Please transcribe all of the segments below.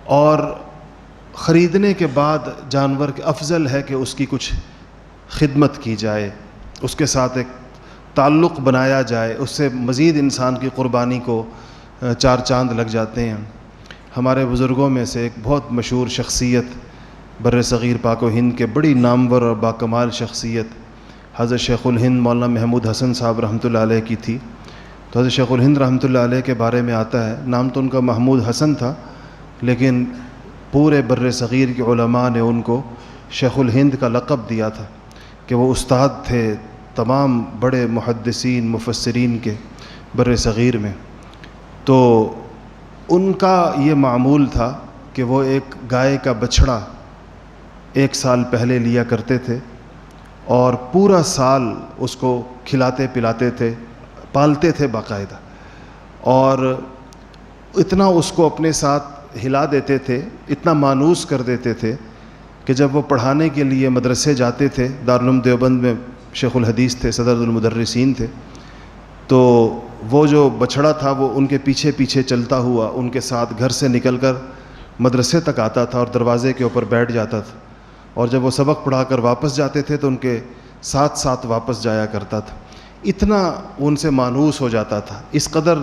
اور خریدنے کے بعد جانور کے افضل ہے کہ اس کی کچھ خدمت کی جائے، اس کے ساتھ ایک تعلق بنایا جائے، اس سے مزید انسان کی قربانی کو چار چاند لگ جاتے ہیں۔ ہمارے بزرگوں میں سے ایک بہت مشہور شخصیت بر صغیر پاک و ہند کے بڑی نامور اور باکمال شخصیت حضرت شیخ الہند مولانا محمود حسن صاحب رحمۃ اللہ علیہ کی تھی۔ تو حضرت شیخ الہند رحمۃ اللہ علیہ کے بارے میں آتا ہے، نام تو ان کا محمود حسن تھا، لیکن پورے بر صغیر کے علماء نے ان کو شیخ الہند کا لقب دیا تھا کہ وہ استاد تھے تمام بڑے محدثین مفسرین کے بر صغیر میں۔ تو ان کا یہ معمول تھا کہ وہ ایک گائے کا بچھڑا 1 سال پہلے لیا کرتے تھے اور پورا سال اس کو کھلاتے پلاتے تھے، پالتے تھے باقاعدہ، اور اتنا اس کو اپنے ساتھ ہلا دیتے تھے، اتنا مانوس کر دیتے تھے کہ جب وہ پڑھانے کے لیے مدرسے جاتے تھے، دارالعلوم دیوبند میں شیخ الحدیث تھے، صدر المدرسین تھے، تو وہ جو بچھڑا تھا وہ ان کے پیچھے پیچھے چلتا ہوا ان کے ساتھ گھر سے نکل کر مدرسے تک آتا تھا اور دروازے کے اوپر بیٹھ جاتا تھا، اور جب وہ سبق پڑھا کر واپس جاتے تھے تو ان کے ساتھ ساتھ واپس جایا کرتا تھا۔ اتنا ان سے مانوس ہو جاتا تھا، اس قدر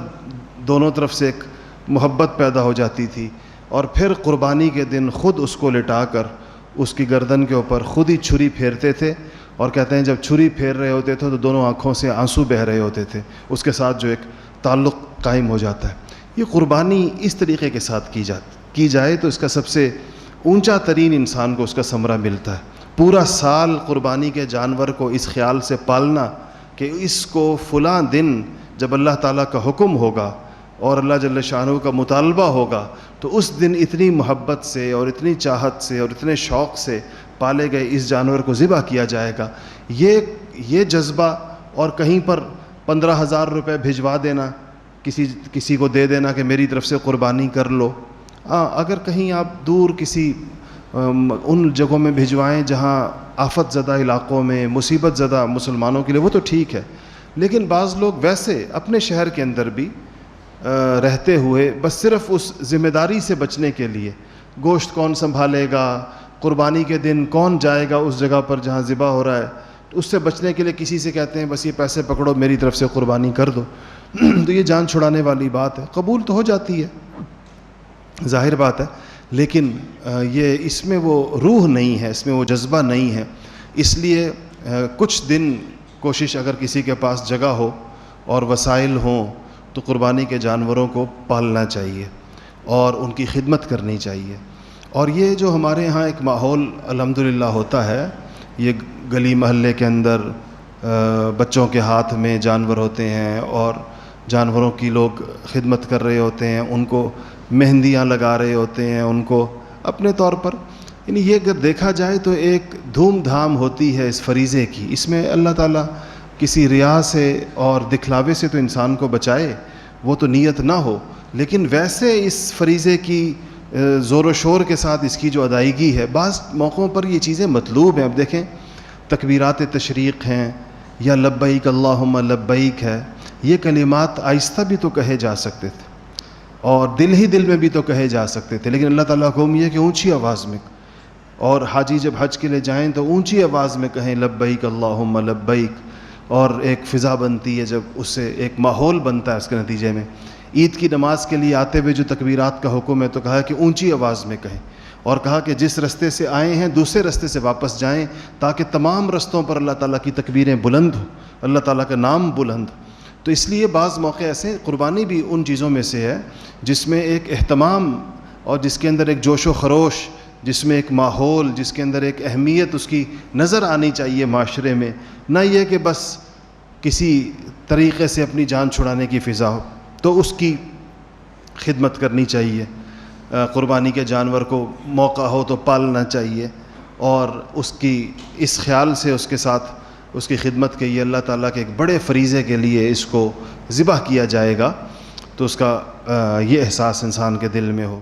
دونوں طرف سے ایک محبت پیدا ہو جاتی تھی، اور پھر قربانی کے دن خود اس کو لٹا کر اس کی گردن کے اوپر خود ہی چھری پھیرتے تھے، اور کہتے ہیں جب چھری پھیر رہے ہوتے تھے تو دونوں آنکھوں سے آنسو بہہ رہے ہوتے تھے، اس کے ساتھ جو ایک تعلق قائم ہو جاتا ہے۔ یہ قربانی اس طریقے کے ساتھ کی جائے تو اس کا سب سے اونچا ترین انسان کو اس کا ثمرہ ملتا ہے۔ پورا سال قربانی کے جانور کو اس خیال سے پالنا کہ اس کو فلاں دن جب اللہ تعالیٰ کا حکم ہوگا اور اللہ جل شانہ کا مطالبہ ہوگا تو اس دن اتنی محبت سے اور اتنی چاہت سے اور اتنے شوق سے پالے گئے اس جانور کو ذبح کیا جائے گا۔ یہ جذبہ، اور کہیں پر 15,000 روپے بھجوا دینا، کسی کو دے دینا کہ میری طرف سے قربانی کر لو، اگر کہیں آپ دور کسی ان جگہوں میں بھجوائیں جہاں آفت زدہ علاقوں میں مصیبت زدہ مسلمانوں کے لیے، وہ تو ٹھیک ہے، لیکن بعض لوگ ویسے اپنے شہر کے اندر بھی رہتے ہوئے بس صرف اس ذمہ داری سے بچنے کے لیے، گوشت کون سنبھالے گا، قربانی کے دن کون جائے گا اس جگہ پر جہاں ذبح ہو رہا ہے، تو اس سے بچنے کے لیے کسی سے کہتے ہیں بس یہ پیسے پکڑو میری طرف سے قربانی کر دو۔ تو یہ جان چھڑانے والی بات ہے، قبول تو ہو جاتی ہے ظاہر بات ہے، لیکن یہ اس میں وہ روح نہیں ہے، اس میں وہ جذبہ نہیں ہے۔ اس لیے کچھ دن کوشش اگر کسی کے پاس جگہ ہو اور وسائل ہوں تو قربانی کے جانوروں کو پالنا چاہیے اور ان کی خدمت کرنی چاہیے۔ اور یہ جو ہمارے ہاں ایک ماحول الحمدللہ ہوتا ہے، یہ گلی محلے کے اندر بچوں کے ہاتھ میں جانور ہوتے ہیں اور جانوروں کی لوگ خدمت کر رہے ہوتے ہیں، ان کو مہندیاں لگا رہے ہوتے ہیں، ان کو اپنے طور پر، یعنی یہ اگر دیکھا جائے تو ایک دھوم دھام ہوتی ہے اس فریضے کی۔ اس میں اللہ تعالیٰ کسی ریا سے اور دکھلاوے سے تو انسان کو بچائے، وہ تو نیت نہ ہو، لیکن ویسے اس فریضے کی زور و شور کے ساتھ اس کی جو ادائیگی ہے، بعض موقعوں پر یہ چیزیں مطلوب ہیں۔ اب دیکھیں تکبیرات تشریق ہیں یا لبیک اللہم لبیک ہے، یہ کلمات آہستہ بھی تو کہے جا سکتے تھے اور دل ہی دل میں بھی تو کہے جا سکتے تھے، لیکن اللہ تعالیٰ کو حکم یہ کہ اونچی آواز میں، اور حاجی جب حج کے لیے جائیں تو اونچی آواز میں کہیں لبیک اللہم لبیک، اور ایک فضا بنتی ہے، جب اس سے ایک ماحول بنتا ہے اس کے نتیجے میں۔ عید کی نماز کے لیے آتے ہوئے جو تکبیرات کا حکم ہے تو کہا کہ اونچی آواز میں کہیں، اور کہا کہ جس رستے سے آئے ہیں دوسرے رستے سے واپس جائیں تاکہ تمام رستوں پر اللہ تعالیٰ کی تکبیریں بلند ہوں، اللہ تعالیٰ کا نام بلند ہو۔ تو اس لیے بعض موقع ایسے، قربانی بھی ان چیزوں میں سے ہے جس میں ایک اہتمام اور جس کے اندر ایک جوش و خروش، جس میں ایک ماحول، جس کے اندر ایک اہمیت اس کی نظر آنی چاہیے معاشرے میں، نہ یہ کہ بس کسی طریقے سے اپنی جان چھڑانے کی فضا ہو۔ تو اس کی خدمت کرنی چاہیے، قربانی کے جانور کو موقع ہو تو پالنا چاہیے، اور اس کی اس خیال سے اس کے ساتھ اس کی خدمت کے یہ اللہ تعالیٰ کے ایک بڑے فریضے کے لیے اس کو ذبح کیا جائے گا، تو اس کا یہ احساس انسان کے دل میں ہو۔